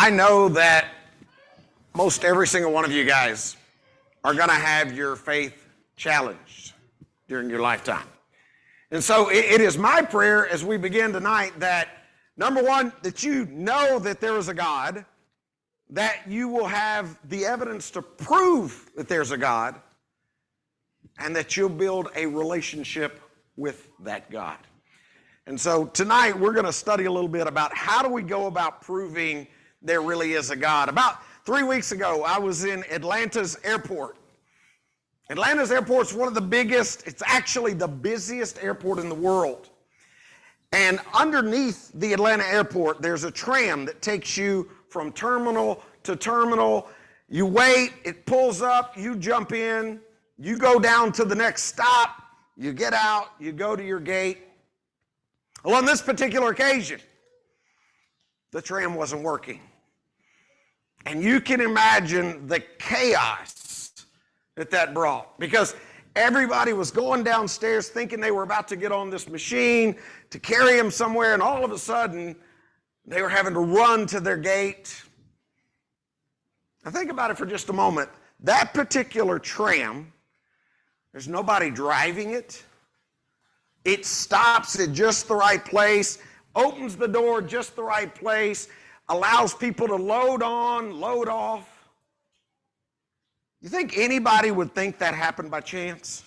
I know that most every single one of you guys are going to have your faith challenged during your lifetime. And so it is my prayer as we begin tonight that, number one, that you know that there is a God, that you will have the evidence to prove that there's a God, and that you'll build a relationship with that God. And so tonight we're going to study a little bit about how do we go about proving there really is a God. About 3 weeks ago, I was in Atlanta's airport. Atlanta's airport is one of the biggest, it's actually the busiest airport in the world. And underneath the Atlanta airport, there's a tram that takes you from terminal to terminal. You wait, it pulls up, you jump in, you go down to the next stop, you get out, you go to your gate. Well, on this particular occasion, the tram wasn't working. And you can imagine the chaos that brought, because everybody was going downstairs thinking they were about to get on this machine to carry them somewhere, and all of a sudden, they were having to run to their gate. Now think about it for just a moment. That particular tram, there's nobody driving it. It stops at just the right place, opens the door just the right place, allows people to load on, load off. You think anybody would think that happened by chance?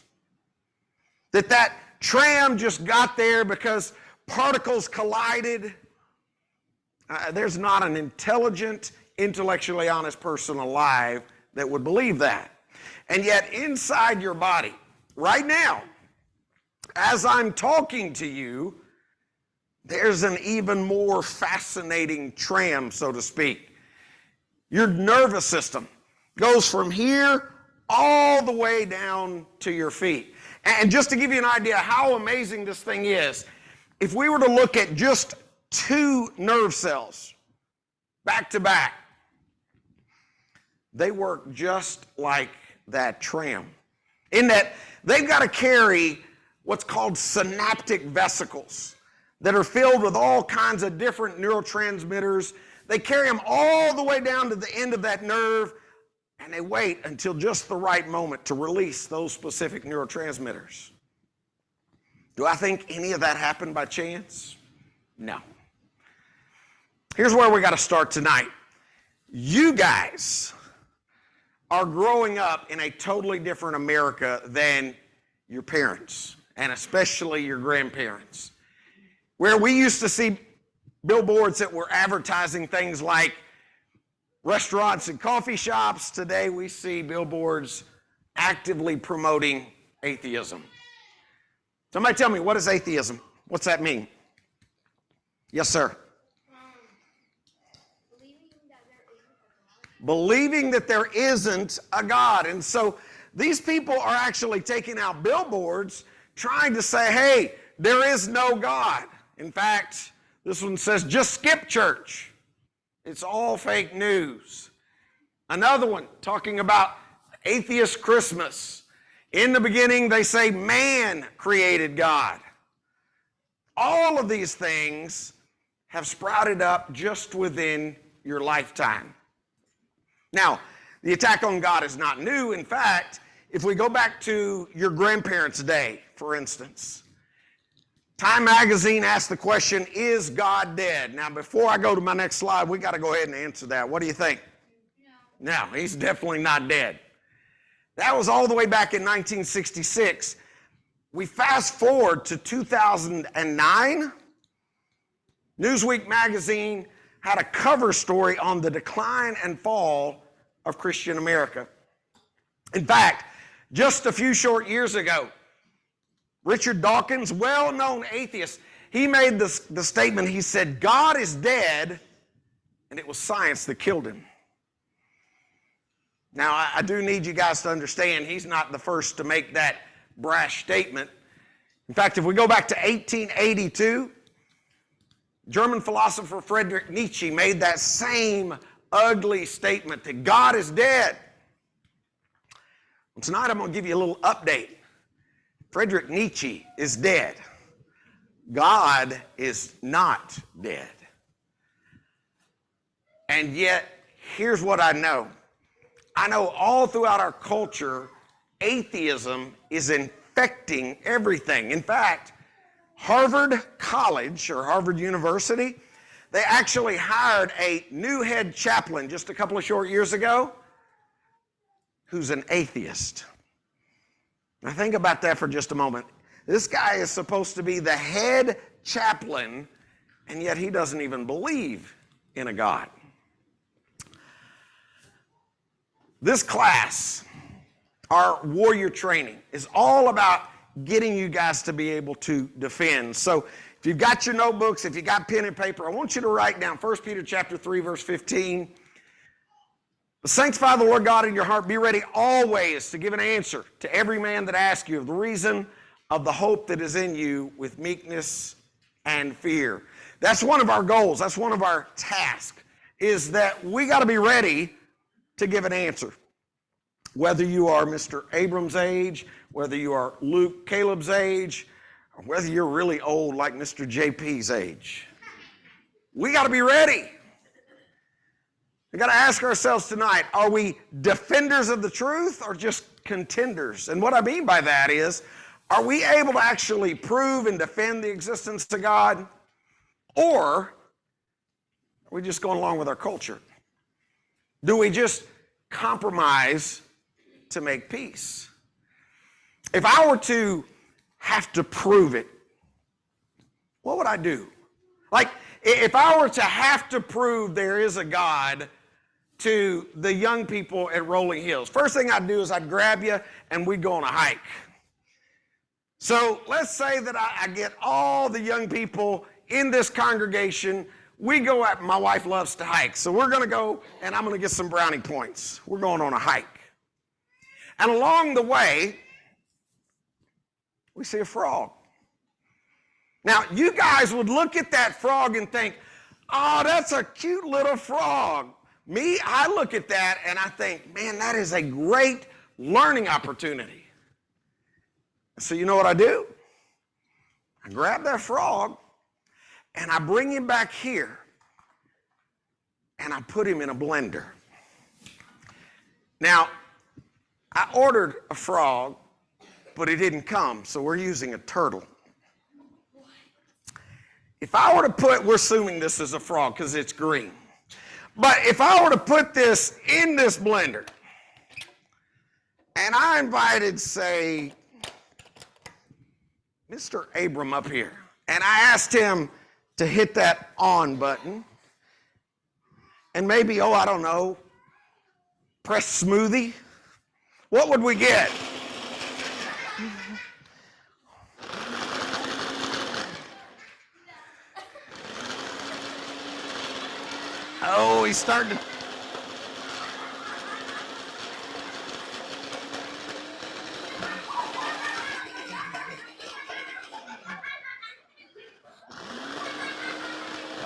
That tram just got there because particles collided? There's not an intelligent, intellectually honest person alive that would believe that. And yet inside your body, right now, as I'm talking to you, there's an even more fascinating tram, so to speak. Your nervous system goes from here all the way down to your feet. And just to give you an idea how amazing this thing is, if we were to look at just 2 nerve cells back to back, they work just like that tram. In that they've got to carry what's called synaptic vesicles that are filled with all kinds of different neurotransmitters. They carry them all the way down to the end of that nerve, and they wait until just the right moment to release those specific neurotransmitters. Do I think any of that happened by chance? No. Here's where we got to start tonight. You guys are growing up in a totally different America than your parents, and especially your grandparents, where we used to see billboards that were advertising things like restaurants and coffee shops. Today we see billboards actively promoting atheism. Somebody tell me, what is atheism? What's that mean? Yes, sir. Believing that there isn't a God. And so these people are actually taking out billboards trying to say, hey, there is no God. In fact, this one says, just skip church. It's all fake news. Another one talking about atheist Christmas. In the beginning, they say man created God. All of these things have sprouted up just within your lifetime. Now, the attack on God is not new. In fact, if we go back to your grandparents' day, for instance, Time magazine asked the question, is God dead? Now, before I go to my next slide, we got to go ahead and answer that. What do you think? No, he's definitely not dead. That was all the way back in 1966. We fast forward to 2009. Newsweek magazine had a cover story on the decline and fall of Christian America. In fact, just a few short years ago, Richard Dawkins, well-known atheist, he made the statement, he said, God is dead, and it was science that killed him. Now, I do need you guys to understand, he's not the first to make that brash statement. In fact, if we go back to 1882, German philosopher Friedrich Nietzsche made that same ugly statement that God is dead. Well, tonight I'm going to give you a little update. Friedrich Nietzsche is dead. God is not dead. And yet, here's what I know. I know all throughout our culture, atheism is infecting everything. In fact, Harvard College or Harvard University, they actually hired a new head chaplain just a couple of short years ago who's an atheist. Now think about that for just a moment. This guy is supposed to be the head chaplain, and yet he doesn't even believe in a God. This class, our warrior training, is all about getting you guys to be able to defend. So if you've got your notebooks, if you've got pen and paper, I want you to write down 1 Peter chapter 3, verse 15. Sanctify the Lord God in your heart. Be ready always to give an answer to every man that asks you of the reason of the hope that is in you with meekness and fear. That's one of our goals. That's one of our tasks, is that we got to be ready to give an answer. Whether you are Mr. Abram's age, whether you are Luke Caleb's age, or whether you're really old like Mr. JP's age, we got to be ready. We got to ask ourselves tonight, are we defenders of the truth or just contenders? And what I mean by that is, are we able to actually prove and defend the existence of God? Or are we just going along with our culture? Do we just compromise to make peace? If I were to have to prove it, what would I do? Like, if I were to have to prove there is a God to the young people at Rolling Hills, first thing I'd do is I'd grab you and we'd go on a hike. So let's say that I get all the young people in this congregation. We go out, my wife loves to hike, so we're going to go and I'm going to get some brownie points. We're going on a hike. And along the way, we see a frog. Now, you guys would look at that frog and think, oh, that's a cute little frog. Me, I look at that and I think, man, that is a great learning opportunity. So you know what I do? I grab that frog and I bring him back here and I put him in a blender. Now, I ordered a frog, but it didn't come, so we're using a turtle. If I were to put, we're assuming this is a frog because it's green, but if I were to put this in this blender and I invited, say, Mr. Abram up here, and I asked him to hit that on button and maybe, oh, I don't know, press smoothie, what would we get? Oh, he's starting to...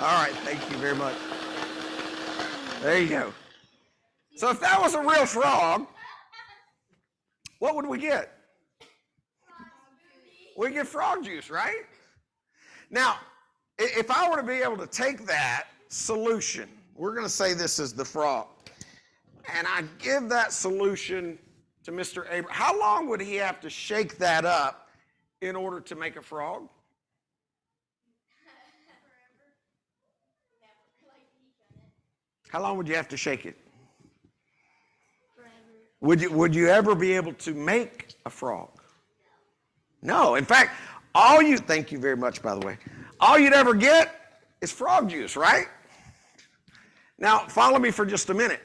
All right, thank you very much. There you go. So if that was a real frog, what would we get? We get frog juice, right? Now, if I were to be able to take that solution, we're going to say this is the frog, and I give that solution to Mr. Abrams, how long would he have to shake that up in order to make a frog? How long would you have to shake it? Would you ever be able to make a frog? No. In fact, thank you very much, by the way, all you'd ever get is frog juice, right? Now, follow me for just a minute.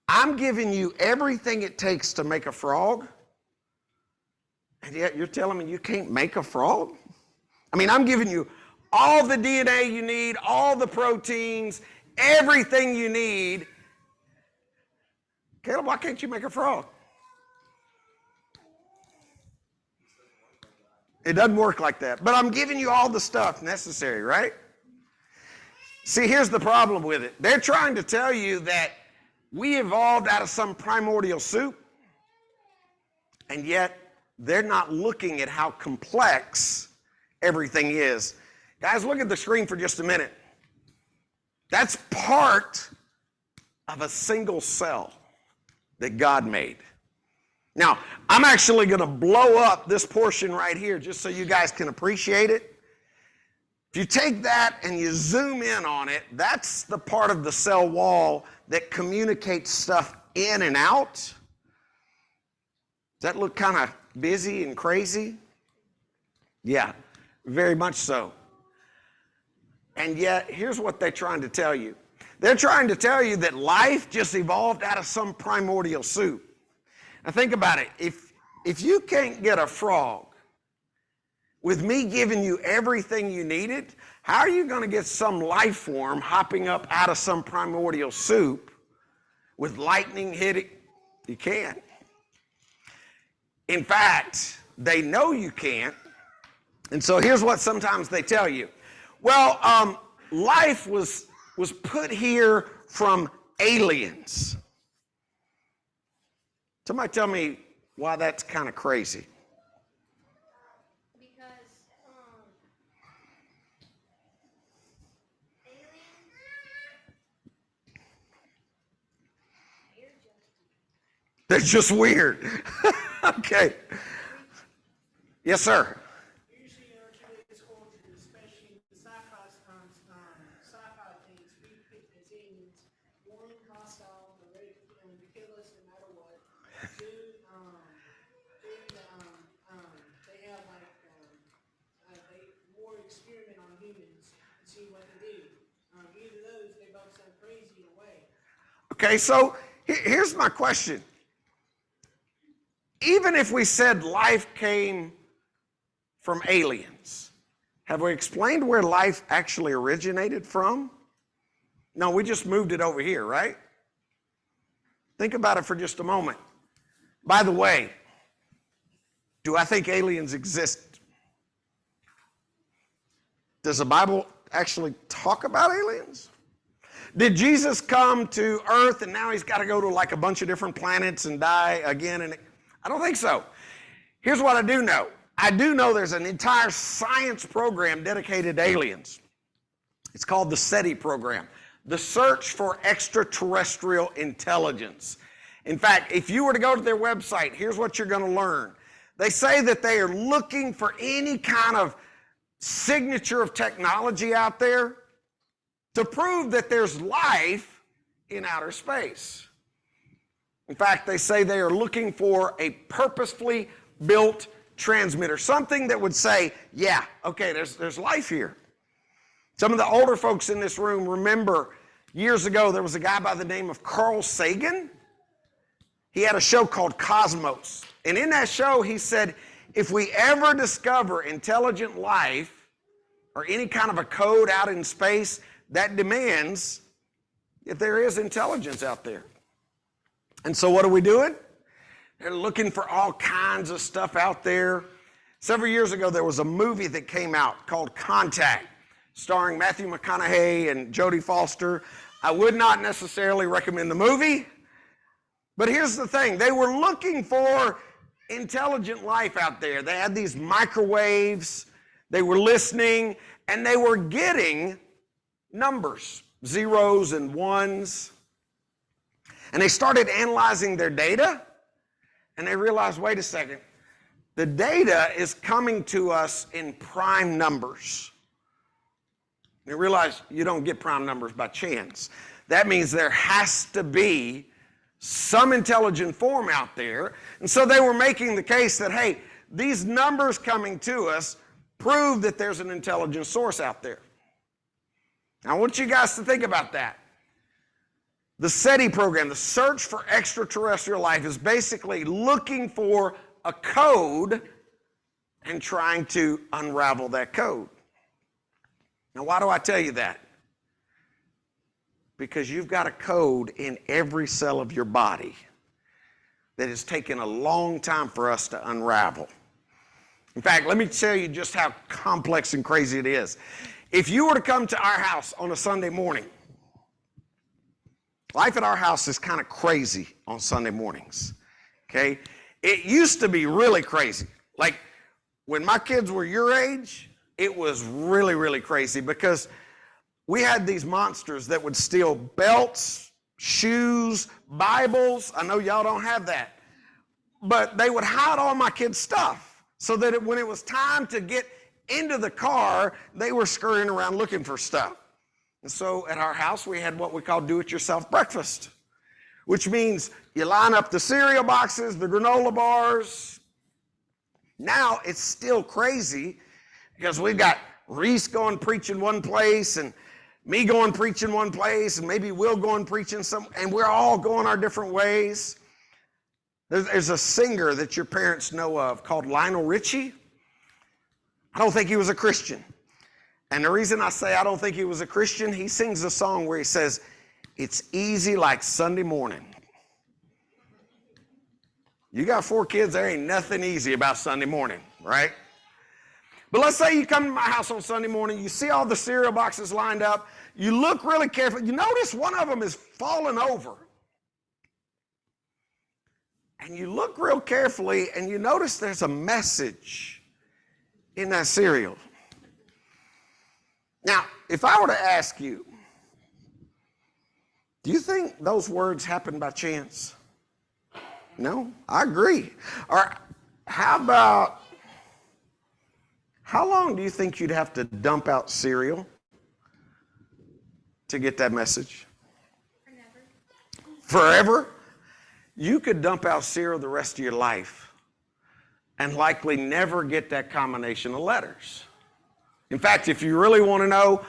I'm giving you everything it takes to make a frog, and yet you're telling me you can't make a frog? I mean, I'm giving you all the DNA you need, all the proteins, everything you need. Caleb, why can't you make a frog? It doesn't work like that. But I'm giving you all the stuff necessary, right? See, here's the problem with it. They're trying to tell you that we evolved out of some primordial soup, and yet they're not looking at how complex everything is. Guys, look at the screen for just a minute. That's part of a single cell that God made. Now, I'm actually going to blow up this portion right here just so you guys can appreciate it. If you take that and you zoom in on it, that's the part of the cell wall that communicates stuff in and out. Does that look kind of busy and crazy? Yeah, very much so. And yet, here's what they're trying to tell you. They're trying to tell you that life just evolved out of some primordial soup. Now think about it. If you can't get a frog with me giving you everything you needed, how are you going to get some life form hopping up out of some primordial soup with lightning hitting? You can't. In fact, they know you can't. And so here's what sometimes they tell you. Well, life was put here from aliens. Somebody tell me why that's kind of crazy. Because aliens, They're just weird. Okay. Yes, sir. Usually in our today's culture, especially the sci-fi things, we pick as aliens. One, hostile, they're ready to kill us no matter what. Two, they have they more experiment on humans and see what they do. Either of those, they both sound crazy in a way. Okay, so here's my question. Even if we said life came from aliens, have we explained where life actually originated from? No, we just moved it over here, right? Think about it for just a moment. By the way, do I think aliens exist? Does the Bible actually talk about aliens? Did Jesus come to Earth and now he's got to go to like a bunch of different planets and die again? And I don't think so. Here's what I do know. I do know there's an entire science program dedicated to aliens. It's called the SETI program, the Search for Extraterrestrial Intelligence. In fact, if you were to go to their website, here's what you're going to learn. They say that they are looking for any kind of signature of technology out there to prove that there's life in outer space. In fact, they say they are looking for a purposefully built transmitter, something that would say, yeah, okay, there's life here. Some of the older folks in this room remember years ago there was a guy by the name of Carl Sagan. He had a show called Cosmos. And in that show, he said, if we ever discover intelligent life or any kind of a code out in space, that demands that there is intelligence out there. And so what are we doing? They're looking for all kinds of stuff out there. Several years ago, there was a movie that came out called Contact, starring Matthew McConaughey and Jodie Foster. I would not necessarily recommend the movie, but here's the thing. They were looking for intelligent life out there. They had these microwaves. They were listening, and they were getting numbers, zeros and ones. And they started analyzing their data, and they realized, wait a second, the data is coming to us in prime numbers. They realized you don't get prime numbers by chance. That means there has to be some intelligent form out there. And so they were making the case that, hey, these numbers coming to us prove that there's an intelligent source out there. Now, I want you guys to think about that. The SETI program, the Search for Extraterrestrial Life, is basically looking for a code and trying to unravel that code. Now, why do I tell you that? Because you've got a code in every cell of your body that has taken a long time for us to unravel. In fact, let me tell you just how complex and crazy it is. If you were to come to our house on a Sunday morning, life at our house is kind of crazy on Sunday mornings, okay? It used to be really crazy. Like when my kids were your age, it was really, really crazy because we had these monsters that would steal belts, shoes, Bibles. I know y'all don't have that. But they would hide all my kids' stuff so that when it was time to get into the car, they were scurrying around looking for stuff. And so at our house, we had what we call do-it-yourself breakfast, which means you line up the cereal boxes, the granola bars. Now it's still crazy because we've got Reese going preach in one place and me going preach in one place and maybe Will going preaching some, and we're all going our different ways. There's a singer that your parents know of called Lionel Richie. I don't think he was a Christian. And the reason I say I don't think he was a Christian, he sings a song where he says, "It's easy like Sunday morning." You got 4 kids, there ain't nothing easy about Sunday morning, right? But let's say you come to my house on Sunday morning, you see all the cereal boxes lined up, you look really carefully, you notice one of them is fallen over. And you look real carefully and you notice there's a message in that cereal. Now, if I were to ask you, do you think those words happened by chance? No, I agree. Or how about, how long do you think you'd have to dump out cereal to get that message? Forever? You could dump out cereal the rest of your life and likely never get that combination of letters. In fact, if you really want to know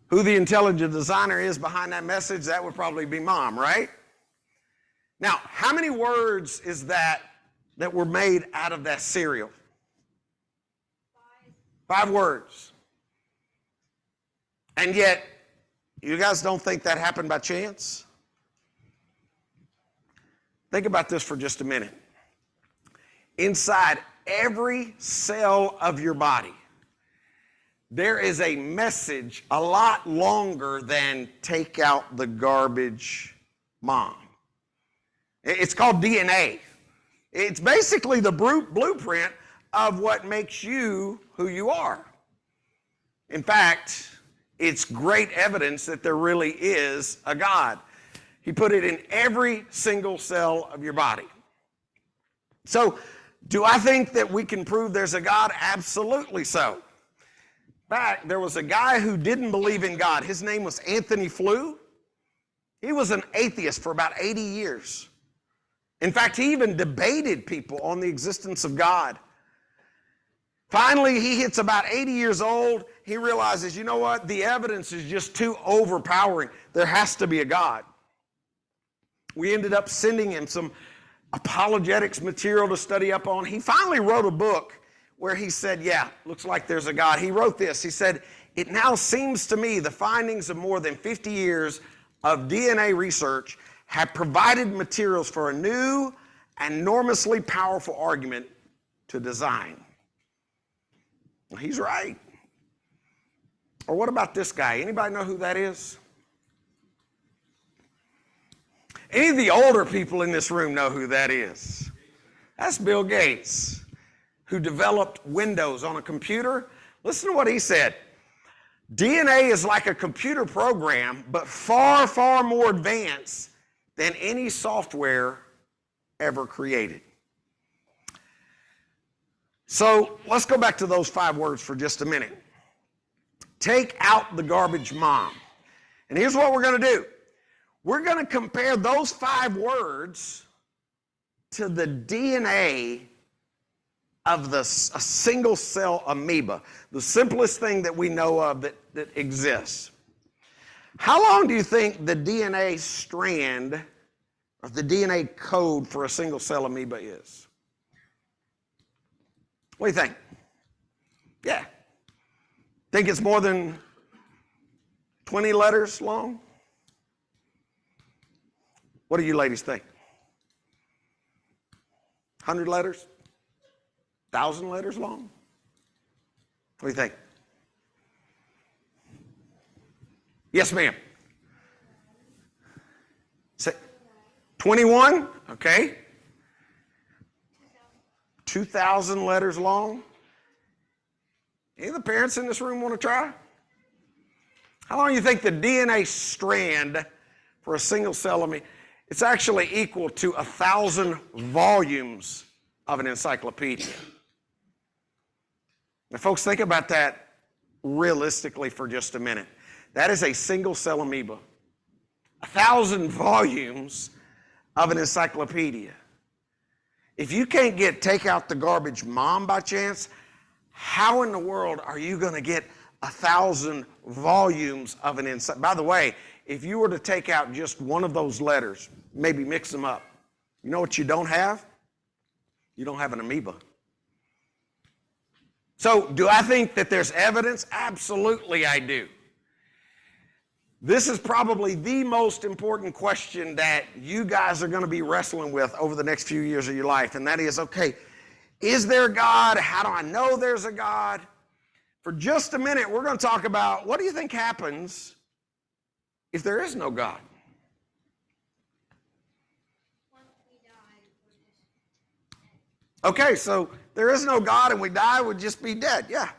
who the intelligent designer is behind that message, that would probably be Mom, right? Now, how many words is that were made out of that cereal? 5 words. And yet, you guys don't think that happened by chance? Think about this for just a minute. Inside every cell of your body, there is a message a lot longer than "take out the garbage, Mom." It's called DNA. It's basically the blueprint of what makes you who you are. In fact, it's great evidence that there really is a God. He put it in every single cell of your body. So, do I think that we can prove there's a God? Absolutely so. In fact, there was a guy who didn't believe in God. His name was Anthony Flew. He was an atheist for about 80 years. In fact, he even debated people on the existence of God. Finally, he hits about 80 years old. He realizes, you know what? The evidence is just too overpowering. There has to be a God. We ended up sending him some apologetics material to study up on. He finally wrote a book where he said, yeah, looks like there's a God. He wrote this. He said, "It now seems to me the findings of more than 50 years of DNA research have provided materials for a new and enormously powerful argument to design." Well, he's right. Or what about this guy? Anybody know who that is? Any of the older people in this room know who that is? That's Bill Gates, who developed Windows on a computer. Listen to what he said. "DNA is like a computer program, but far, far more advanced than any software ever created." So let's go back to those 5 words for just a minute. Take out the garbage, Mom. And here's what we're going to do. We're going to compare those 5 words to the DNA of a single cell amoeba, the simplest thing that we know of that exists. How long do you think the DNA strand or the DNA code for a single cell amoeba is? What do you think? Yeah. Think it's more than 20 letters long? What do you ladies think? 100 letters? 1,000 letters long? What do you think? Yes, ma'am. Say 21? Okay. 2,000 letters long? Any of the parents in this room want to try? How long do you think the DNA strand for a single cell amoeba? It's actually equal to 1,000 volumes of an encyclopedia. Now, folks, think about that realistically for just a minute. That is a single cell amoeba. 1,000 volumes of an encyclopedia. If you can't take out the garbage mom by chance, how in the world are you going to get 1,000 volumes of an encyclopedia? By the way, if you were to take out just one of those letters, maybe mix them up, you know what you don't have? You don't have an amoeba. So, do I think that there's evidence? Absolutely I do. This is probably the most important question that you guys are going to be wrestling with over the next few years of your life, and that is, okay, is there a God? How do I know there's a God? For just a minute, we're going to talk about what do you think happens if there is no God? Okay, so there is no God and we die, we'd just be dead. Yeah.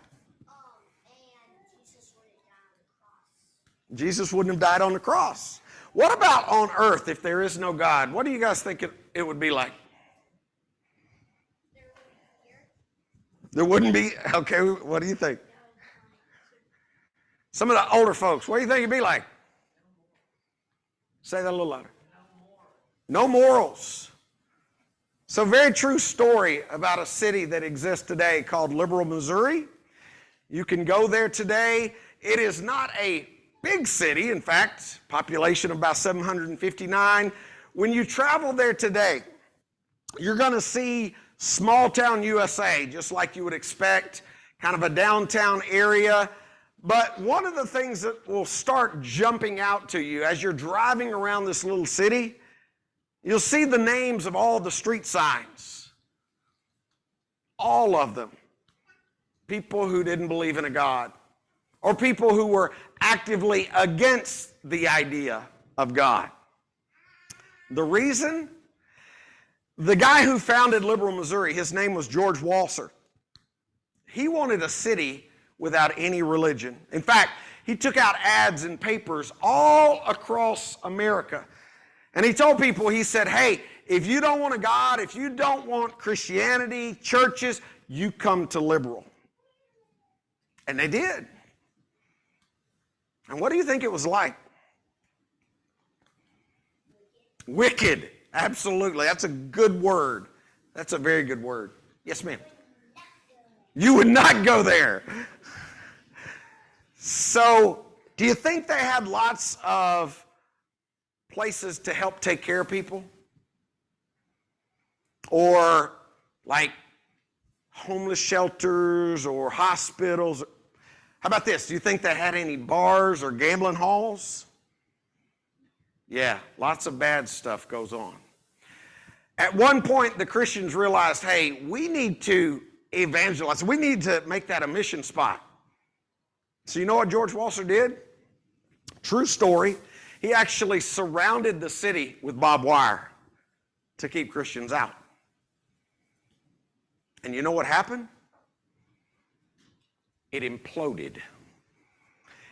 And Jesus wouldn't have died on the cross. What about on earth if there is no God? What do you guys think it would be like? There wouldn't be? Okay, what do you think? Some of the older folks, what do you think it'd be like? Say that a little louder. No morals. So, very true story about a city that exists today called Liberal, Missouri. You can go there today. It is not a big city. In fact, population of about 759. When you travel there today, you're going to see small town USA, just like you would expect, kind of a downtown area. But one of the things that will start jumping out to you as you're driving around this little city, you'll see the names of all the street signs. All of them. People who didn't believe in a God, or people who were actively against the idea of God. The reason? The guy who founded Liberal, Missouri, his name was George Walser. He wanted a city without any religion. In fact, he took out ads in papers all across America. And he told people, he said, hey, if you don't want a God, if you don't want Christianity, churches, you come to Liberal. And they did. And what do you think it was like? Wicked. Absolutely. That's a good word. That's a very good word. Yes, ma'am. You would not go there. So, do you think they had lots of places to help take care of people? Or like homeless shelters or hospitals? How about this? Do you think they had any bars or gambling halls? Yeah, lots of bad stuff goes on. At one point, the Christians realized, hey, we need to evangelize. We need to make that a mission spot. So you know what George Walser did? True story. He actually surrounded the city with barbed wire to keep Christians out. And you know what happened? It imploded.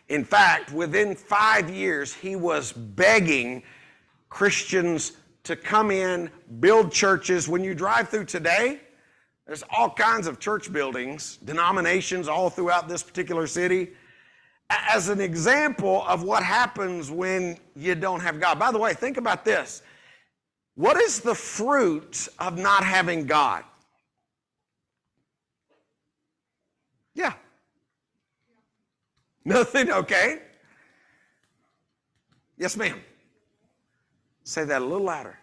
In fact, within 5 years, he was begging Christians to come in, build churches. When you drive through today, there's all kinds of church buildings, denominations all throughout this particular city, as an example of what happens when you don't have God. By the way, think about this. What is the fruit of not having God? Yeah. Nothing, okay. Yes, ma'am. Say that a little louder.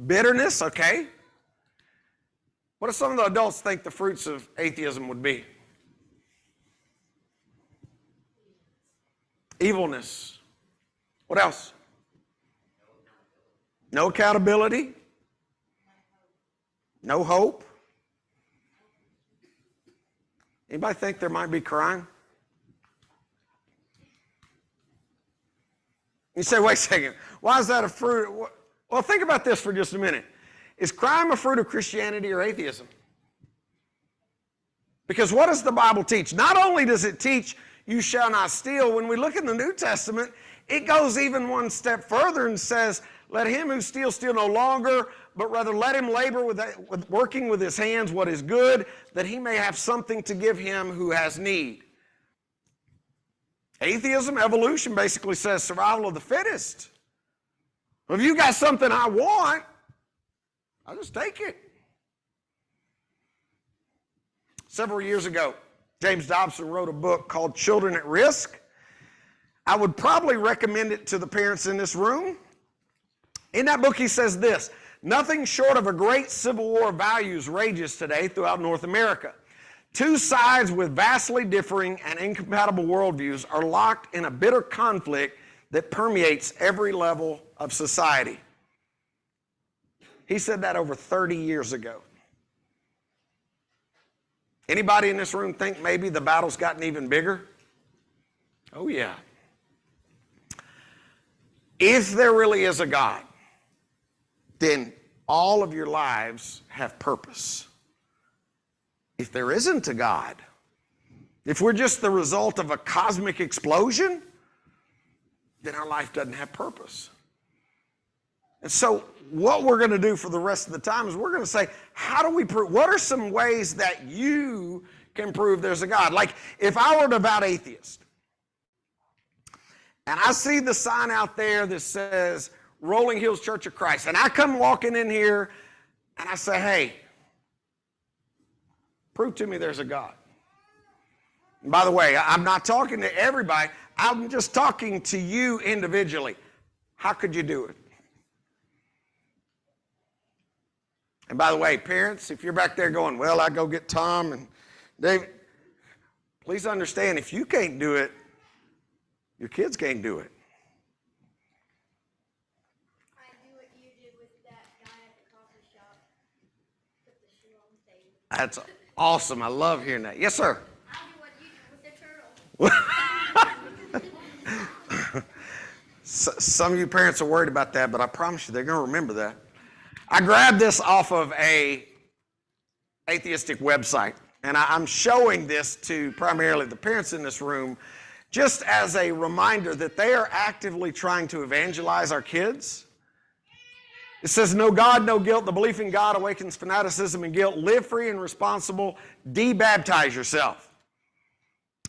Bitterness, okay. What do some of the adults think the fruits of atheism would be? Evilness. What else? No accountability. No hope. Anybody think there might be crime? You say, wait a second, why is that a fruit? Well, think about this for just a minute. Is crime a fruit of Christianity or atheism? Because what does the Bible teach? Not only does it teach you shall not steal. When we look in the New Testament, it goes even one step further and says, let him who steals steal no longer, but rather let him labor with working with his hands what is good, that he may have something to give him who has need. Atheism, evolution basically says survival of the fittest. Well, if you got something I want, I'll just take it. Several years ago, James Dobson wrote a book called Children at Risk. I would probably recommend it to the parents in this room. In that book, he says this: nothing short of a great civil war of values rages today throughout North America. Two sides with vastly differing and incompatible worldviews are locked in a bitter conflict that permeates every level of society. He said that over 30 years ago. Anybody in this room think maybe the battle's gotten even bigger? Oh, yeah. If there really is a God, then all of your lives have purpose. If there isn't a God, if we're just the result of a cosmic explosion, then our life doesn't have purpose. And so what we're going to do for the rest of the time is we're going to say, how do we prove, what are some ways that you can prove there's a God? Like if I were a devout atheist, and I see the sign out there that says Rolling Hills Church of Christ, and I come walking in here and I say, hey, prove to me there's a God. And by the way, I'm not talking to everybody. I'm just talking to you individually. How could you do it? And by the way, parents, if you're back there going, well, I go get Tom and David, please understand, if you can't do it, your kids can't do it. I do what you did with that guy at the coffee shop. Put the shoe on the table. That's awesome. I love hearing that. Yes, sir. I'll do what you did with the turtle. Some of you parents are worried about that, but I promise you they're going to remember that. I grabbed this off of a atheistic website, and I'm showing this to primarily the parents in this room just as a reminder that they are actively trying to evangelize our kids. It says, no God, no guilt. The belief in God awakens fanaticism and guilt. Live free and responsible. Debaptize yourself,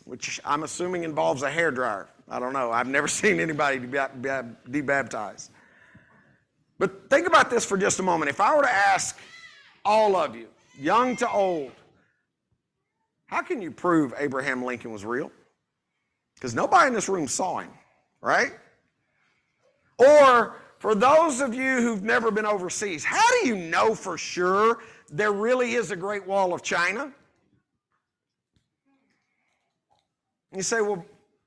which I'm assuming involves a hairdryer. I don't know. I've never seen anybody debaptized. But think about this for just a moment. If I were to ask all of you, young to old, how can you prove Abraham Lincoln was real? Because nobody in this room saw him, right? Or for those of you who've never been overseas, how do you know for sure there really is a Great Wall of China? You say, well,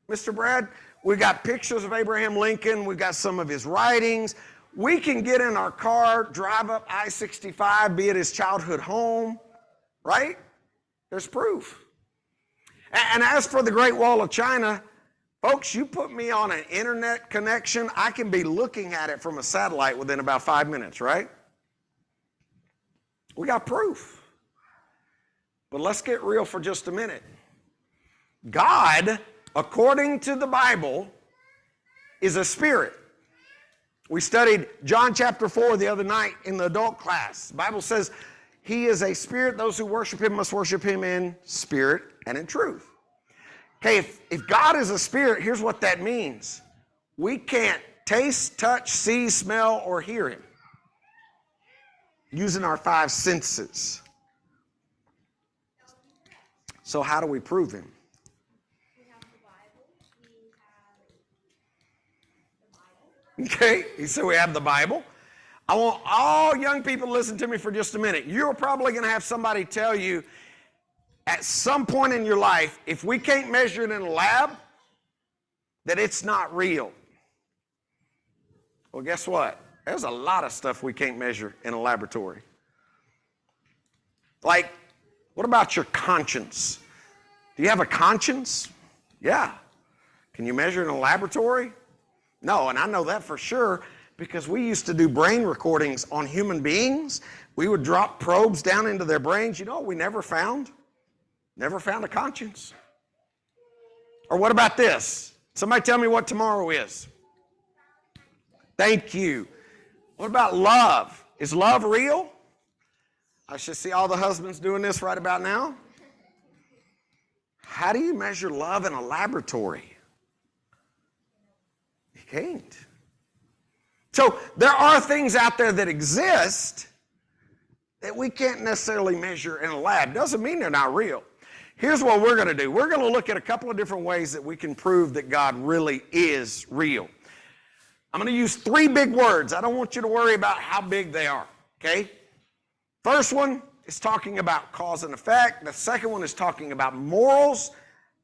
Mr. Brad, we got pictures of Abraham Lincoln. We got some of his writings. We can get in our car, drive up I-65, be at his childhood home, right? There's proof. And as for the Great Wall of China, folks, you put me on an internet connection, I can be looking at it from a satellite within about 5 minutes, right? We got proof. But let's get real for just a minute. God, according to the Bible, is a spirit. We studied John chapter 4 the other night in the adult class. The Bible says he is a spirit. Those who worship him must worship him in spirit and in truth. Okay, if God is a spirit, here's what that means. We can't taste, touch, see, smell, or hear him using our 5 senses. So how do we prove him? We have the Bible. We have the Bible. Okay, he said we have the Bible. I want all young people to listen to me for just a minute. You're probably going to have somebody tell you at some point in your life, if we can't measure it in a lab, that it's not real. Well, guess what? There's a lot of stuff we can't measure in a laboratory. Like, what about your conscience? Do you have a conscience? Yeah. Can you measure it in a laboratory? No, and I know that for sure because we used to do brain recordings on human beings. We would drop probes down into their brains. You know what we never found? Never found a conscience. Or what about this? Somebody tell me what tomorrow is. Thank you. What about love? Is love real? I should see all the husbands doing this right about now. How do you measure love in a laboratory? You can't. So there are things out there that exist that we can't necessarily measure in a lab. Doesn't mean they're not real. Here's what we're going to do. We're going to look at a couple of different ways that we can prove that God really is real. I'm going to use 3 big words. I don't want you to worry about how big they are, okay? First one is talking about cause and effect. The second one is talking about morals.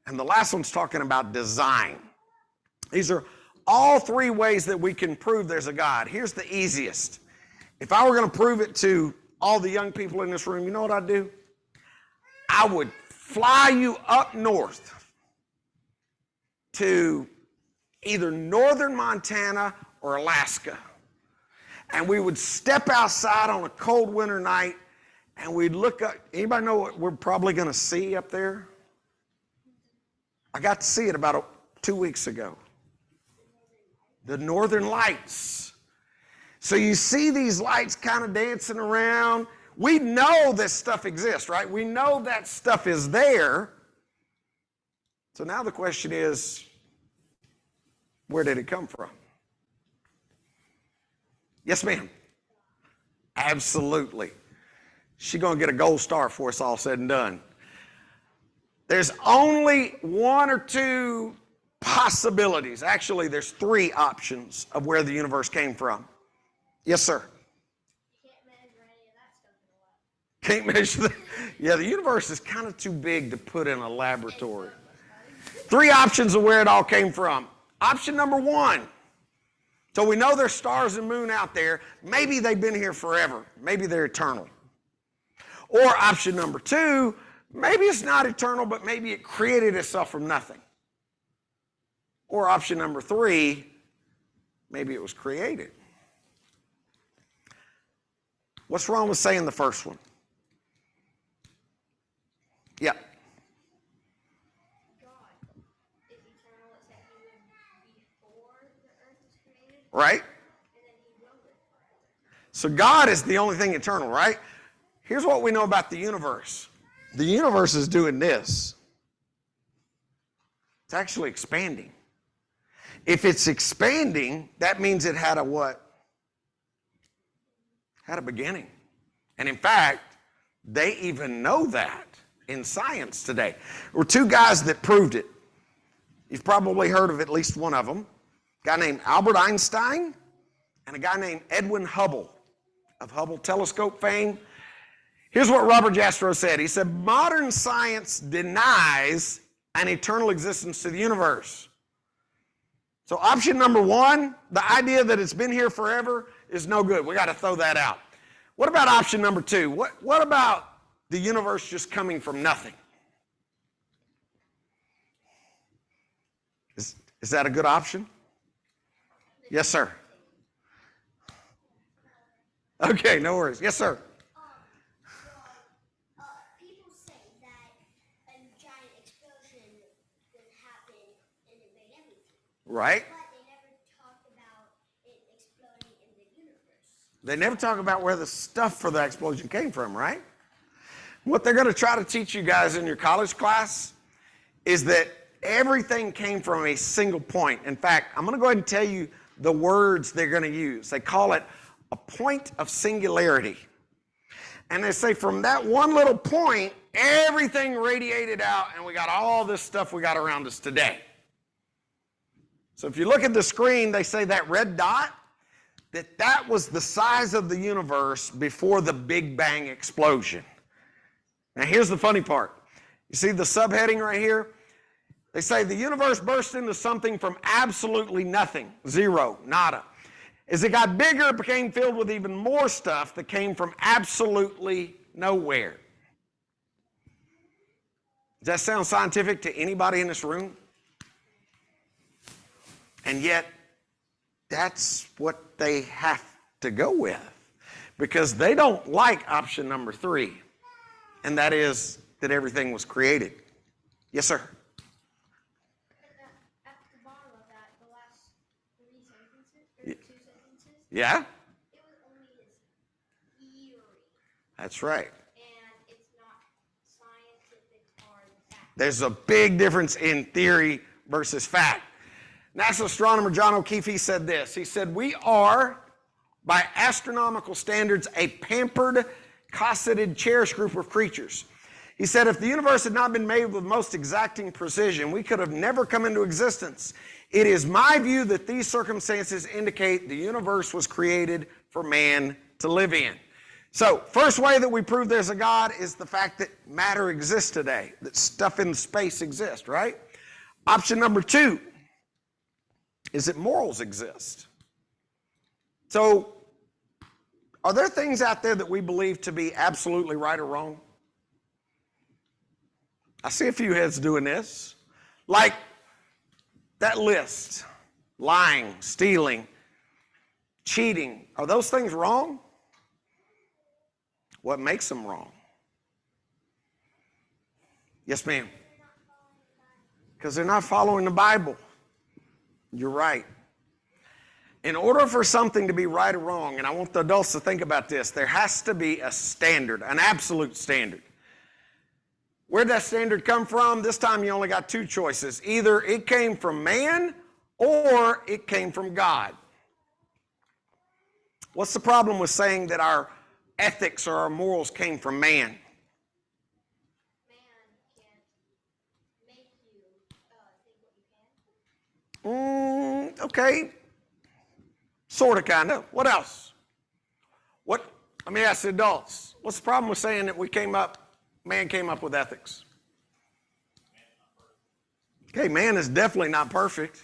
And the last one's talking about design. These are all 3 ways that we can prove there's a God. Here's the easiest. If I were going to prove it to all the young people in this room, you know what I'd do? I would fly you up north to either northern Montana or Alaska. And we would step outside on a cold winter night and we'd look up. Anybody know what we're probably going to see up there? I got to see it about 2 weeks ago. The northern lights. So you see these lights kind of dancing around. We know this stuff exists, right? We know that stuff is there. So now the question is, where did it come from? Yes, ma'am. Absolutely. She's going to get a gold star before it's all said and done. There's only 1 or 2 possibilities. Actually, there's 3 options of where the universe came from. Yes, sir. Can't measure that. Yeah, the universe is kind of too big to put in a laboratory. 3 options of where it all came from. Option number 1. So we know there's stars and moon out there. Maybe they've been here forever. Maybe they're eternal. Or option number 2, maybe it's not eternal, but maybe it created itself from nothing. Or option number 3, maybe it was created. What's wrong with saying the first one? Yeah. God is eternal, it's that he lived before the earth was created. Right? And then he will live forever. So God is the only thing eternal, right? Here's what we know about the universe. The universe is doing this. It's actually expanding. If it's expanding, that means it had a what? Had a beginning. And in fact, they even know that in science today. There were 2 guys that proved it. You've probably heard of at least one of them. A guy named Albert Einstein and a guy named Edwin Hubble of Hubble telescope fame. Here's what Robert Jastrow said. He said, modern science denies an eternal existence to the universe. So option number 1, the idea that it's been here forever is no good. We got to throw that out. What about option number 2? What about the universe just coming from nothing? Is that a good option? Yes, sir. Okay, no worries. Yes, sir. People say that a giant explosion would happen and invade everything. Right? But they never talked about it exploding in the universe. They never talk about where the stuff for the explosion came from, right? What they're going to try to teach you guys in your college class is that everything came from a single point. In fact, I'm going to go ahead and tell you the words they're going to use. They call it a point of singularity. And they say from that one little point, everything radiated out and we got all this stuff we got around us today. So if you look at the screen, they say that red dot, that was the size of the universe before the Big Bang explosion. Now here's the funny part. You see the subheading right here? They say the universe burst into something from absolutely nothing, zero, nada. As it got bigger, it became filled with even more stuff that came from absolutely nowhere. Does that sound scientific to anybody in this room? And yet, that's what they have to go with because they don't like option number 3, and that is that everything was created. Yes, sir. Yeah? It was only his theory, That's right. and it's not scientific or fact. There's a big difference in theory versus fact. NASA astronomer John O'Keefe said this. He said, we are, by astronomical standards, a pampered, cosseted, cherished group of creatures. He said, if the universe had not been made with most exacting precision, we could have never come into existence. It is my view that these circumstances indicate the universe was created for man to live in. So, first way that we prove there's a God is the fact that matter exists today, that stuff in space exists, right? Option number 2 is that morals exist. So, are there things out there that we believe to be absolutely right or wrong? I see a few heads doing this. Like that list, lying, stealing, cheating. Are those things wrong? What makes them wrong? Yes, ma'am. Because they're not following the Bible. You're right. In order for something to be right or wrong, and I want the adults to think about this, there has to be a standard, an absolute standard. Where'd that standard come from? This time you only got 2 choices. Either it came from man or it came from God. What's the problem with saying that our ethics or our morals came from man? Man can't make you think what you can. Okay. Sort of, kind of. What else? Let me ask the adults. What's the problem with saying that man came up with ethics? Okay, man is definitely not perfect.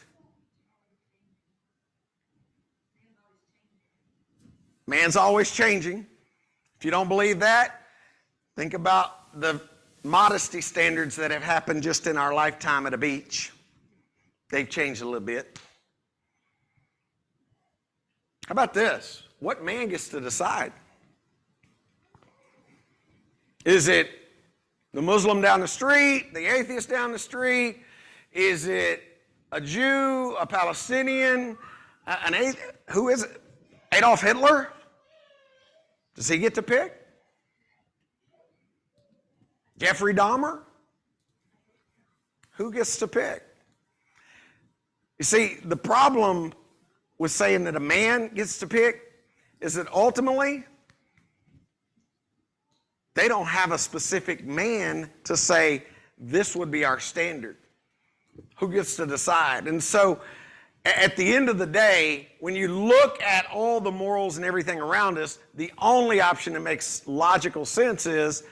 Man's always changing. If you don't believe that, think about the modesty standards that have happened just in our lifetime at a beach. They've changed a little bit. How about this? What man gets to decide? Is it the Muslim down the street, the atheist down the street? Is it a Jew, a Palestinian, an atheist? Who is it? Adolf Hitler? Does he get to pick? Jeffrey Dahmer? Who gets to pick? You see, the problem with saying that a man gets to pick is that ultimately they don't have a specific man to say this would be our standard. Who gets to decide? And so at the end of the day, when you look at all the morals and everything around us, the only option that makes logical sense is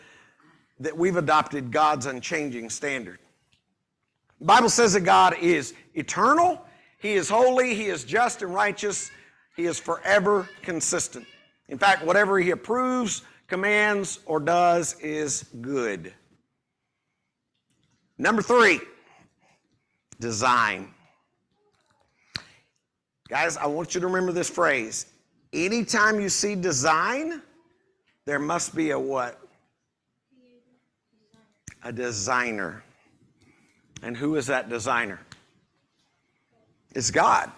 that we've adopted God's unchanging standard. The Bible says that God is eternal, He is holy, He is just and righteous, He is forever consistent. In fact, whatever He approves, commands, or does is good. Number 3, design. Guys, I want you to remember this phrase. Anytime you see design, there must be a what? A designer. And who is that designer? It's God.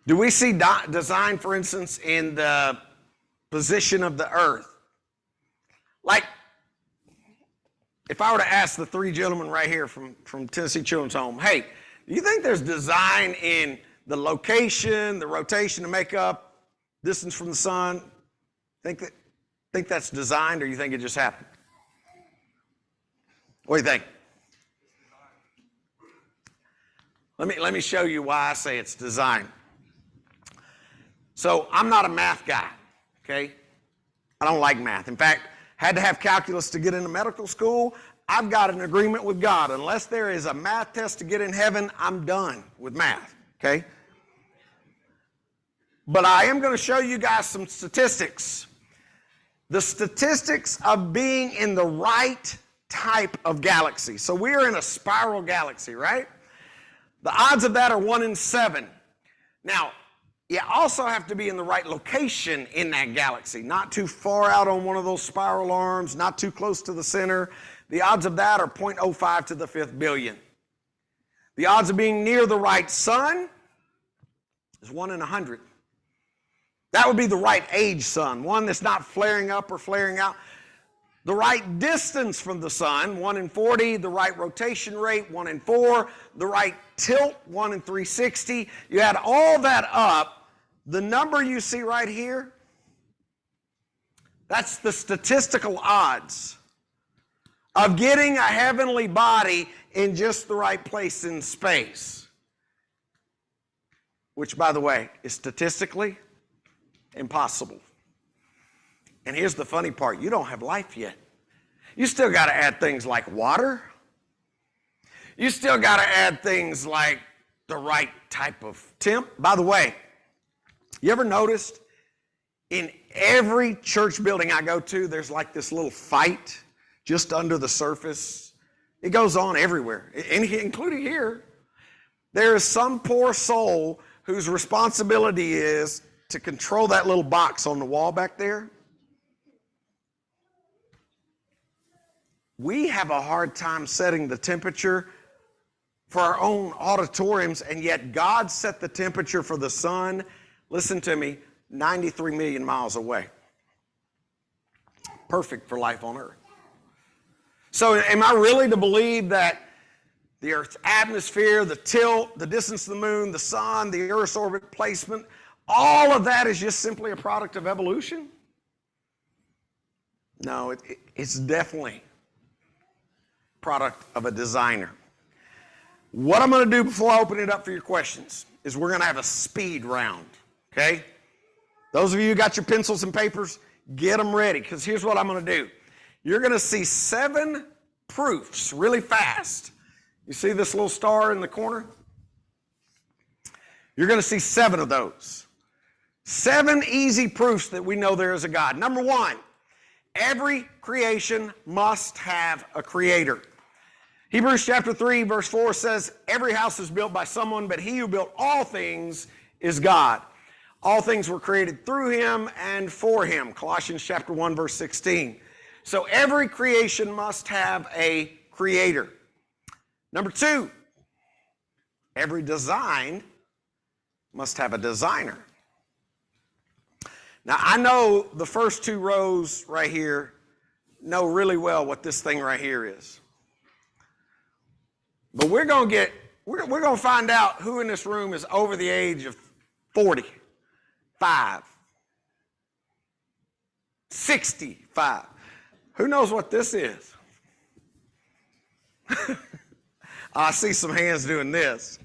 Do we see design, for instance, in the position of the earth? Like, if I were to ask the 3 gentlemen right here from Tennessee Children's Home, hey, do you think there's design in the location, the rotation to make up distance from the sun? Think that's designed, or you think it just happened? What do you think? Let me show you why I say it's designed. So I'm not a math guy, okay? I don't like math. In fact, had to have calculus to get into medical school. I've got an agreement with God. Unless there is a math test to get in heaven, I'm done with math, okay? But I am going to show you guys some statistics. The statistics of being in the right type of galaxy. So we are in a spiral galaxy, right? The odds of that are 1 in 7. Now, you also have to be in the right location in that galaxy, not too far out on one of those spiral arms, not too close to the center. The odds of that are 0.05 to the 5th billion. The odds of being near the right sun is 1 in 100. That would be the right age sun, one that's not flaring up or flaring out. The right distance from the sun, 1 in 40, the right rotation rate, 1 in 4, the right tilt, 1 in 360. You add all that up, the number you see right here, that's the statistical odds of getting a heavenly body in just the right place in space. Which, by the way, is statistically impossible. And here's the funny part. You don't have life yet. You still got to add things like water. You still got to add things like the right type of temp. By the way, you ever noticed in every church building I go to, there's like this little fight just under the surface? It goes on everywhere, including here. There is some poor soul whose responsibility is to control that little box on the wall back there. We have a hard time setting the temperature for our own auditoriums, and yet God set the temperature for the sun, listen to me, 93 million miles away. Perfect for life on earth. So am I really to believe that the Earth's atmosphere, the tilt, the distance to the moon, the sun, the Earth's orbit placement, all of that is just simply a product of evolution? No, it's definitely product of a designer. What I'm going to do before I open it up for your questions is we're going to have a speed round, okay? Those of you who got your pencils and papers, get them ready, because here's what I'm going to do. You're going to see 7 proofs really fast. You see this little star in the corner? You're going to see 7 of those. 7 easy proofs that we know there is a God. Number 1, every creation must have a creator. Hebrews chapter 3, verse 4 says, every house is built by someone, but he who built all things is God. All things were created through him and for him. Colossians chapter 1, verse 16. So every creation must have a creator. Number 2, every design must have a designer. Now, I know the first 2 rows right here know really well what this thing right here is. But we're going to find out who in this room is over the age of 45, 65. Who knows what this is? I see some hands doing this.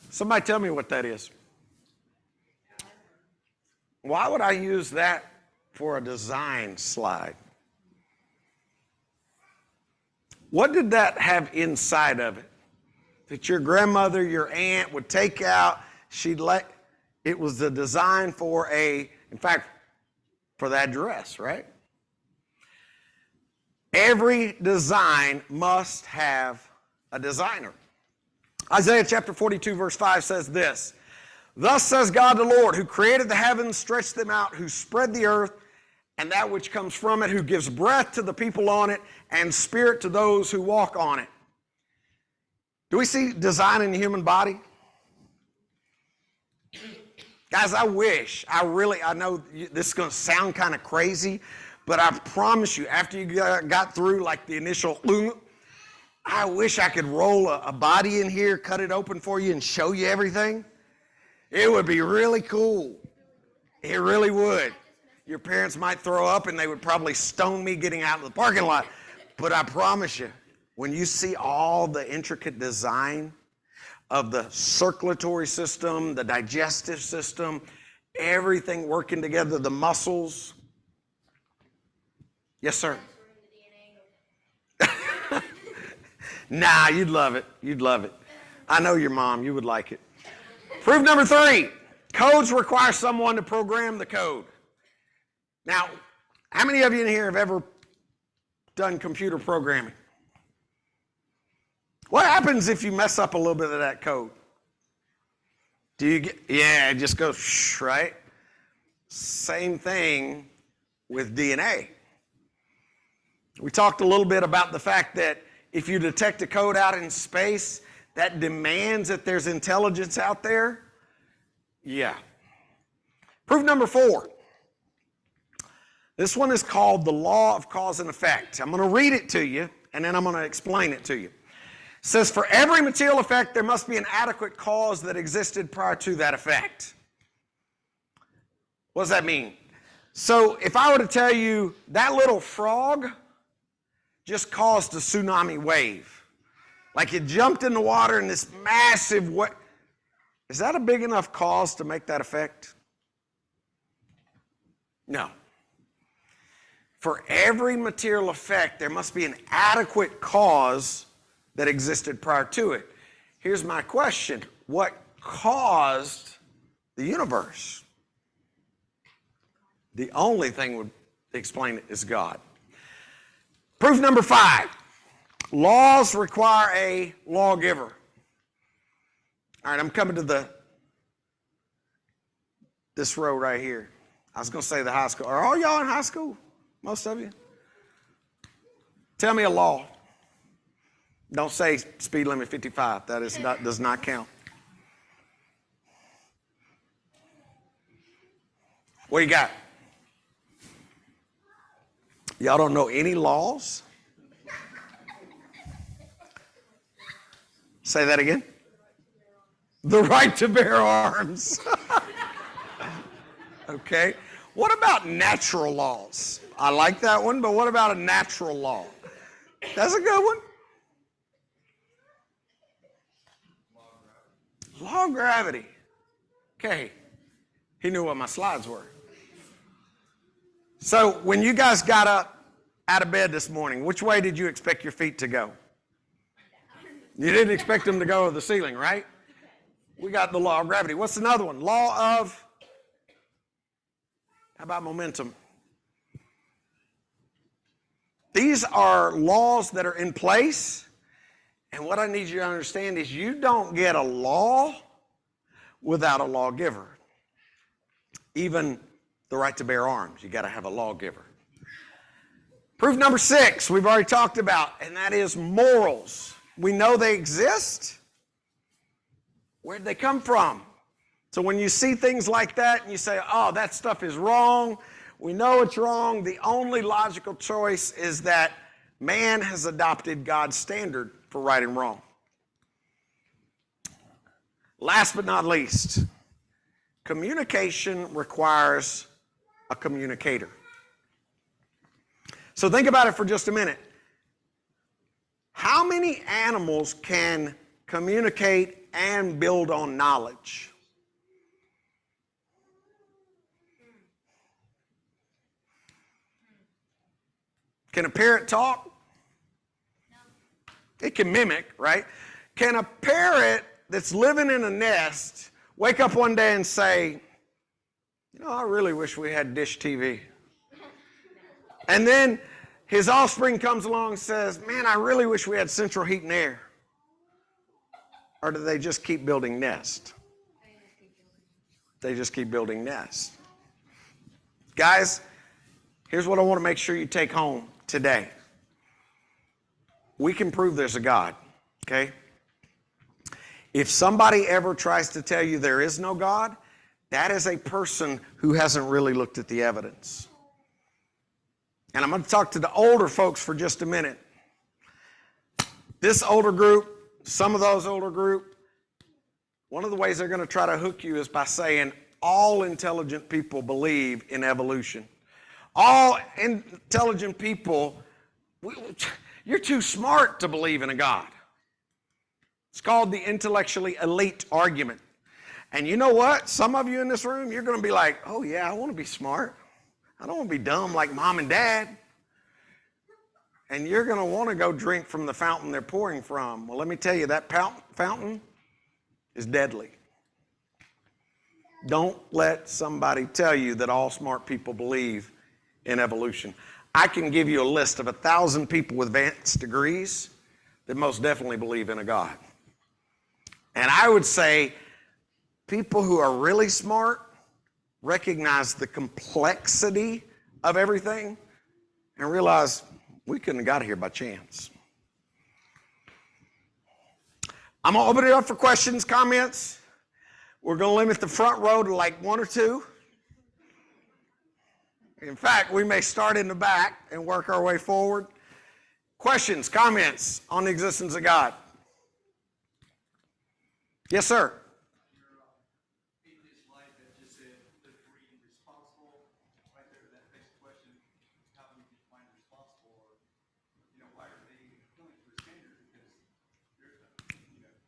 Somebody tell me what that is. Why would I use that for a design slide? What did that have inside of it? That your grandmother, your aunt would take out, it was the design for in fact, for that dress, right? Every design must have a designer. Isaiah chapter 42, verse 5 says this, thus says God the Lord, who created the heavens, stretched them out, who spread the earth, and that which comes from it, who gives breath to the people on it, and spirit to those who walk on it. Do we see design in the human body? Guys, I know this is going to sound kind of crazy, but I promise you, after you got through like the initial, I wish I could roll a body in here, cut it open for you, and show you everything. It would be really cool. It really would. Your parents might throw up, and they would probably stone me getting out of the parking lot. But I promise you, when you see all the intricate design of the circulatory system, the digestive system, everything working together, the muscles. Yes, sir. Nah, you'd love it. You'd love it. I know your mom. You would like it. Proof number 3, codes require someone to program the code. Now, how many of you in here have ever done computer programming? What happens if you mess up a little bit of that code? It just goes shh, right? Same thing with DNA. We talked a little bit about the fact that if you detect a code out in space, that demands that there's intelligence out there. Yeah. Proof number 4. This one is called the law of cause and effect. I'm going to read it to you, and then I'm going to explain it to you. It says, for every material effect, there must be an adequate cause that existed prior to that effect. What does that mean? So if I were to tell you that little frog just caused a tsunami wave, like it jumped in the water in this massive wave, is that a big enough cause to make that effect? No. For every material effect, there must be an adequate cause that existed prior to it. Here's my question. What caused the universe? The only thing would explain it is God. Proof number 5. Laws require a lawgiver. All right, I'm coming to this row right here. I was going to say the high school. Are all y'all in high school? Most of you? Tell me a law. Don't say speed limit 55. That does not count. What do you got? Y'all don't know any laws? Say that again. The right to bear arms. Okay. What about natural laws? I like that one, but what about a natural law? That's a good one. Law of gravity. Okay. He knew what my slides were. So when you guys got up out of bed this morning, which way did you expect your feet to go? You didn't expect them to go to the ceiling, right? We got the law of gravity. What's another one? Law of, how about momentum? These are laws that are in place. And what I need you to understand is you don't get a law without a lawgiver. Even the right to bear arms, you got to have a lawgiver. Proof number 6, we've already talked about, and that is morals. We know they exist. Where'd they come from? So when you see things like that and you say, oh, that stuff is wrong, we know it's wrong. The only logical choice is that man has adopted God's standard for right and wrong. Last but not least, communication requires a communicator. So think about it for just a minute. How many animals can communicate and build on knowledge? Can a parrot talk? No. It can mimic, right? Can a parrot that's living in a nest wake up one day and say, you know, I really wish we had dish TV? And then his offspring comes along and says, man, I really wish we had central heat and air. Or do they just keep building nests? They just keep building nests. Guys, here's what I want to make sure you take home today. We can prove there's a God, okay? If somebody ever tries to tell you there is no God, that is a person who hasn't really looked at the evidence. And I'm going to talk to the older folks for just a minute. This older group, some of those older group, one of the ways they're going to try to hook you is by saying all intelligent people believe in evolution. All intelligent people, you're too smart to believe in a God. It's called the intellectually elite argument. And you know what? Some of you in this room, you're going to be like, oh yeah, I want to be smart. I don't want to be dumb like mom and dad. And you're going to want to go drink from the fountain they're pouring from. Well, let me tell you, that fountain is deadly. Don't let somebody tell you that all smart people believe in evolution. I can give you a list of 1,000 people with advanced degrees that most definitely believe in a God. And I would say people who are really smart recognize the complexity of everything and realize we couldn't have got here by chance. I'm going to open it up for questions, comments. We're going to limit the front row to like 1 or 2. In fact, we may start in the back and work our way forward. Questions, comments on the existence of God? Yes, sir.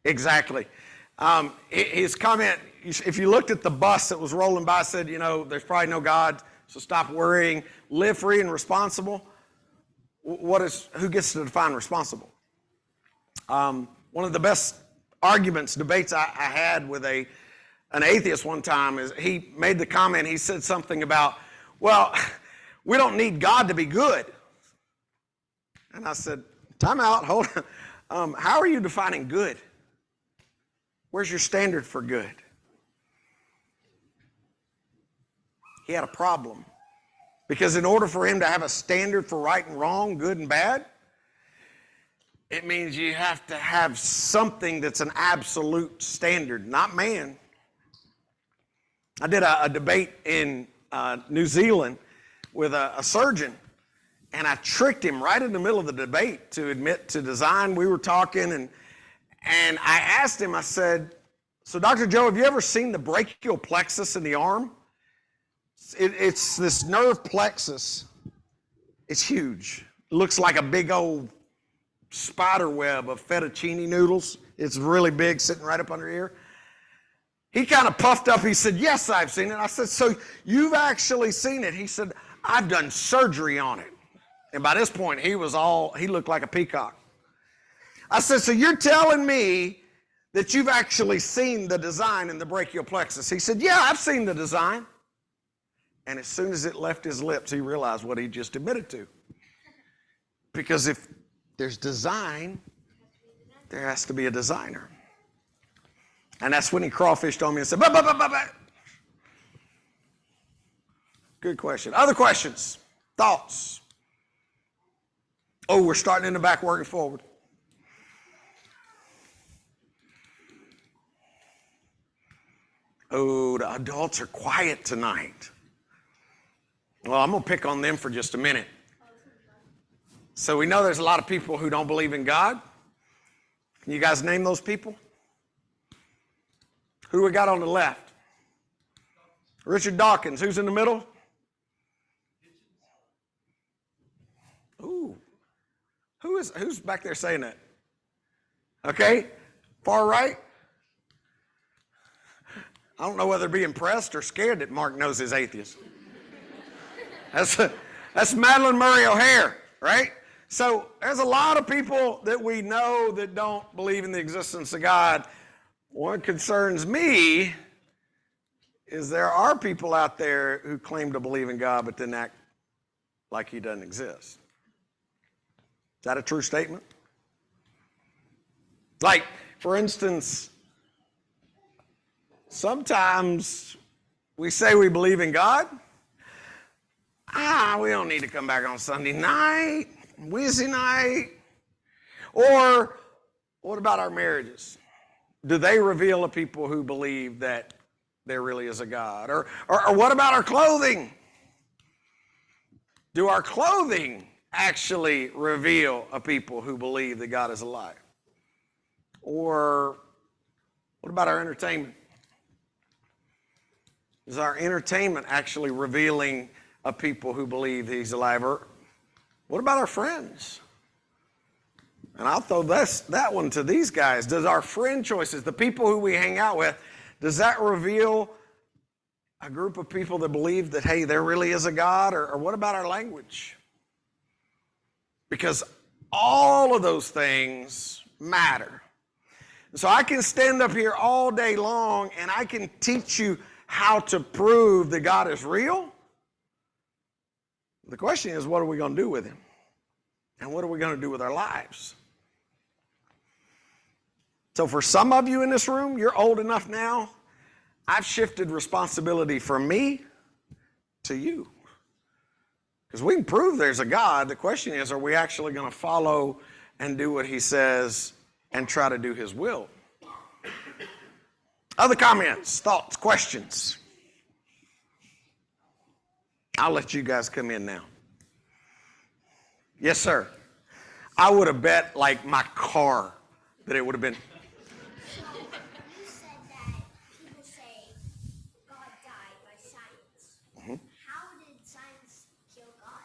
Exactly. His comment, if you looked at the bus that was rolling by, said, there's probably no God, so stop worrying, live free and responsible. Who gets to define responsible? One of the best debates I had with an atheist one time is he made the comment, he said something about, well, we don't need God to be good. And I said, time out, hold on. How are you defining good? Where's your standard for good? He had a problem. Because in order for him to have a standard for right and wrong, good and bad, it means you have to have something that's an absolute standard, not man. I did a debate in New Zealand with a surgeon, and I tricked him right in the middle of the debate to admit to design. We were talking, and I asked him, I said, so Dr. Joe, have you ever seen the brachial plexus in the arm? It's this nerve plexus. It's huge. It looks like a big old spider web of fettuccine noodles. It's really big, sitting right up under here. He kind of puffed up. He said, yes, I've seen it. I said, so you've actually seen it? He said, I've done surgery on it. And by this point, he looked like a peacock. I said, so you're telling me that you've actually seen the design in the brachial plexus? He said, yeah, I've seen the design. And as soon as it left his lips, he realized what he just admitted to. Because if there's design, there has to be a designer. And that's when he crawfished on me and said, bah. Good question. Other questions? Thoughts? Oh, we're starting in the back, working forward. Oh, the adults are quiet tonight. Well, I'm going to pick on them for just a minute. So we know there's a lot of people who don't believe in God. Can you guys name those people? Who we got on the left? Richard Dawkins. Who's in the middle? Ooh. Who's back there saying that? Okay. Far right? I don't know whether to be impressed or scared that Mark knows his atheist. That's Madeline Murray O'Hare, right? So there's a lot of people that we know that don't believe in the existence of God. What concerns me is there are people out there who claim to believe in God but then act like he doesn't exist. Is that a true statement? Like, for instance, sometimes we say we believe in God. We don't need to come back on Sunday night, Wednesday night. Or what about our marriages? Do they reveal to people who believe that there really is a God? Or what about our clothing? Do our clothing actually reveal a people who believe that God is alive? Or what about our entertainment? Is our entertainment actually revealing a people who believe he's alive? Or what about our friends? And I'll throw that one to these guys. Does our friend choices, the people who we hang out with, does that reveal a group of people that believe that, hey, there really is a God? Or what about our language? Because all of those things matter. So I can stand up here all day long and I can teach you how to prove that God is real. The question is, what are we going to do with him? And what are we going to do with our lives? So for some of you in this room, you're old enough now, I've shifted responsibility from me to you. Because we can prove there's a God. The question is, are we actually going to follow and do what he says and try to do his will? Other comments, thoughts, questions? I'll let you guys come in now. Yes, sir. I would have bet like my car that it would have been. So you said that people say God died by science. How did science kill God?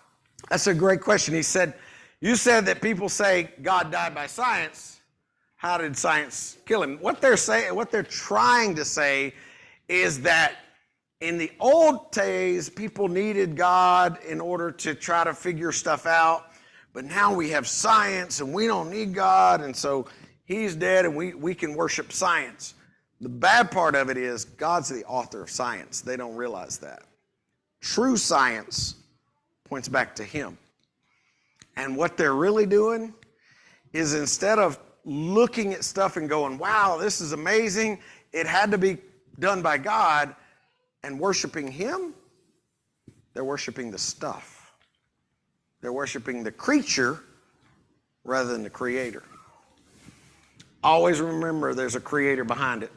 That's a great question. You said that people say God died by science. How did science kill him? What they're trying to say is that in the old days, people needed God in order to try to figure stuff out. But now we have science and we don't need God. And so he's dead and we can worship science. The bad part of it is God's the author of science. They don't realize that. True science points back to him. And what they're really doing is instead of looking at stuff and going, wow, this is amazing, it had to be done by God, and worshiping him, they're worshiping the stuff. They're worshiping the creature rather than the creator. Always remember there's a creator behind it.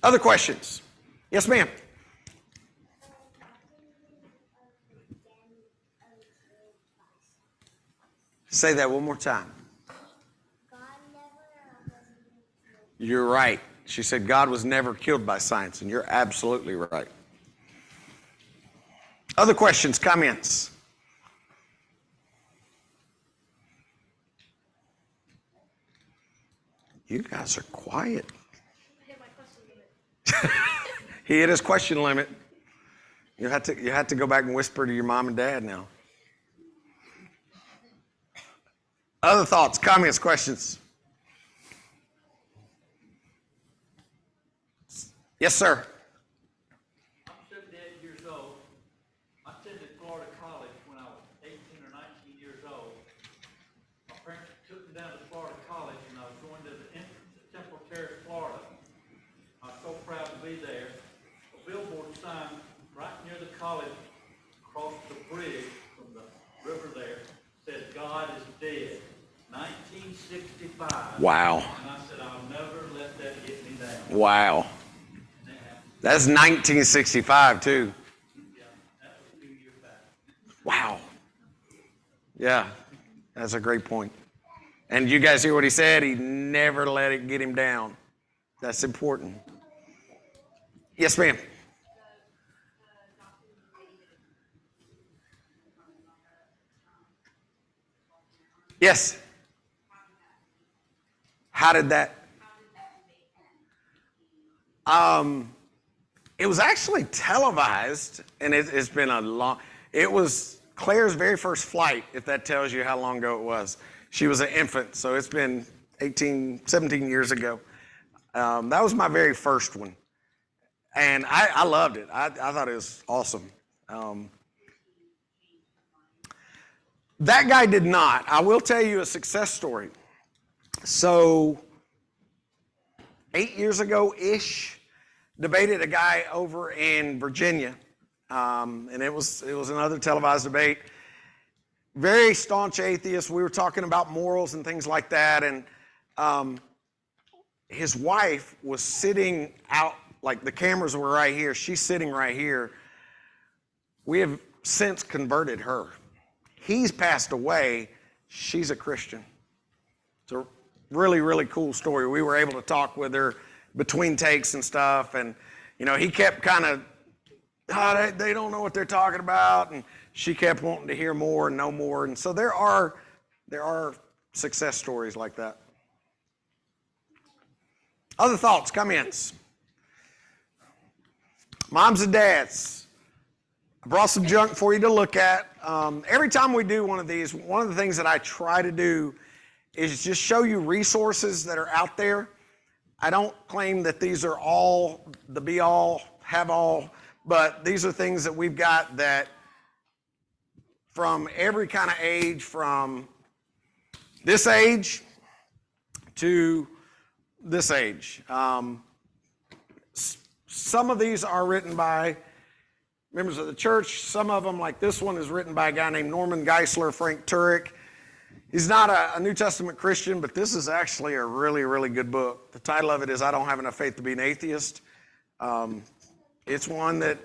Other questions? Yes, ma'am. Say that one more time. You're right. She said God was never killed by science, and you're absolutely right. Other questions, comments? You guys are quiet. He hit his question limit. You had to go back and whisper to your mom and dad now. Other thoughts, comments, questions? Yes, sir. I'm 78 years old. I attended Florida College when I was 18 or 19 years old. My parents took me down to Florida College and I was going to the entrance at Temple Terrace, Florida. I was so proud to be there. A billboard sign right near the college across the bridge from the river there said, God is dead. 1965. Wow. And I said, I'll never let that get me down. Wow. That's 1965 too. Yeah, that was a few years back. Wow. Yeah, that's a great point. And you guys hear what he said? He never let it get him down. That's important. Yes, ma'am. Yes. How did that? It was actually televised, and it's been a long. It was Claire's very first flight, if that tells you how long ago it was. She was an infant, so it's been 17 years ago. That was my very first one, and I loved it. I thought it was awesome. That guy did not. I will tell you a success story. So 8 years ago-ish, debated a guy over in Virginia, and it was another televised debate. Very staunch atheist. We were talking about morals and things like that, and his wife was sitting out, like the cameras were right here. She's sitting right here. We have since converted her. He's passed away. She's a Christian. It's a really, really cool story. We were able to talk with her between takes and stuff, and he kept kind of, they don't know what they're talking about, and she kept wanting to hear more and know more, and so there are success stories like that. Other thoughts, comments? Moms and dads, I brought some junk for you to look at. Every time we do one of these, one of the things that I try to do is just show you resources that are out there. I don't claim that these are all the be all, have all, but these are things that we've got that from every kind of age, from this age to this age. Some of these are written by members of the church. Some of them, like this one, is written by a guy named Norman Geisler, Frank Turek. He's not a New Testament Christian, but this is actually a really, really good book. The title of it is I Don't Have Enough Faith to Be an Atheist. It's one that,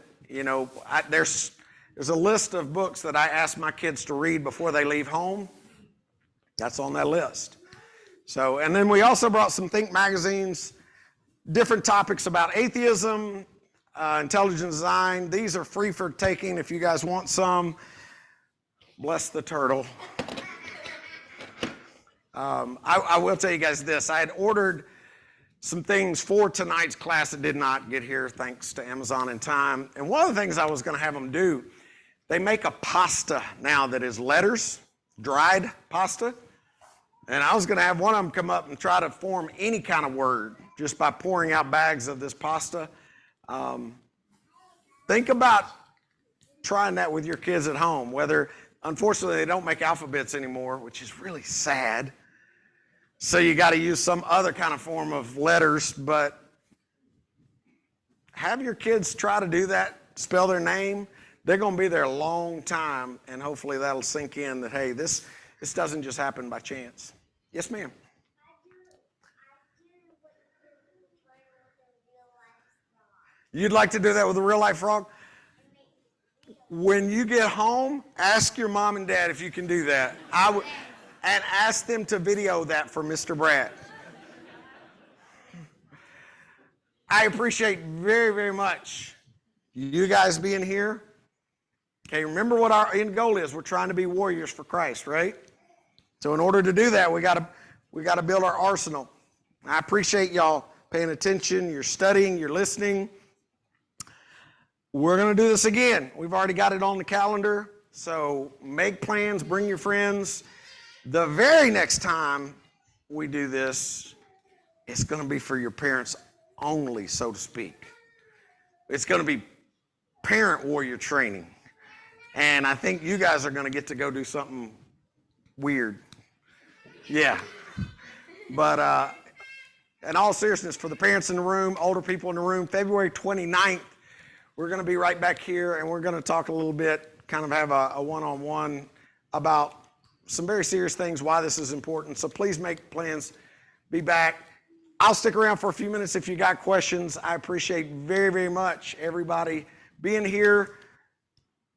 There's a list of books that I ask my kids to read before they leave home. That's on that list. So, and then we also brought some Think magazines, different topics about atheism, intelligent design. These are free for taking if you guys want some. Bless the turtle. I will tell you guys this. I had ordered some things for tonight's class that did not get here thanks to Amazon in time. And one of the things I was going to have them do, they make a pasta now that is letters, dried pasta. And I was going to have one of them come up and try to form any kind of word just by pouring out bags of this pasta. Think about trying that with your kids at home, whether, unfortunately, they don't make alphabets anymore, which is really sad. So you got to use some other kind of form of letters, but have your kids try to do that, spell their name. They're going to be there a long time, and hopefully that'll sink in that, hey, this doesn't just happen by chance. Yes, ma'am. You'd like to do that with a real life frog? When you get home, ask your mom and dad if you can do that. And ask them to video that for Mr. Brad. I appreciate very, very much you guys being here. Okay, remember what our end goal is. We're trying to be warriors for Christ, right? So in order to do that, we got to build our arsenal. I appreciate y'all paying attention. You're studying. You're listening. We're going to do this again. We've already got it on the calendar. So make plans. Bring your friends. The very next time we do this, it's going to be for your parents only, so to speak. It's going to be parent warrior training. And I think you guys are going to get to go do something weird. Yeah. But in all seriousness, for the parents in the room, older people in the room, February 29th, we're going to be right back here, and we're going to talk a little bit, kind of have a one-on-one about some very serious things, why this is important. So please make plans. Be back. I'll stick around for a few minutes if you got questions. I appreciate very, very much everybody being here.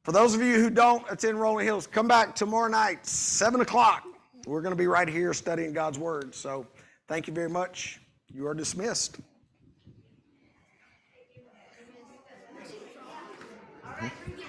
For those of you who don't attend Rolling Hills, come back tomorrow night, 7 o'clock. We're going to be right here studying God's Word. So thank you very much. You are dismissed. All right, bring your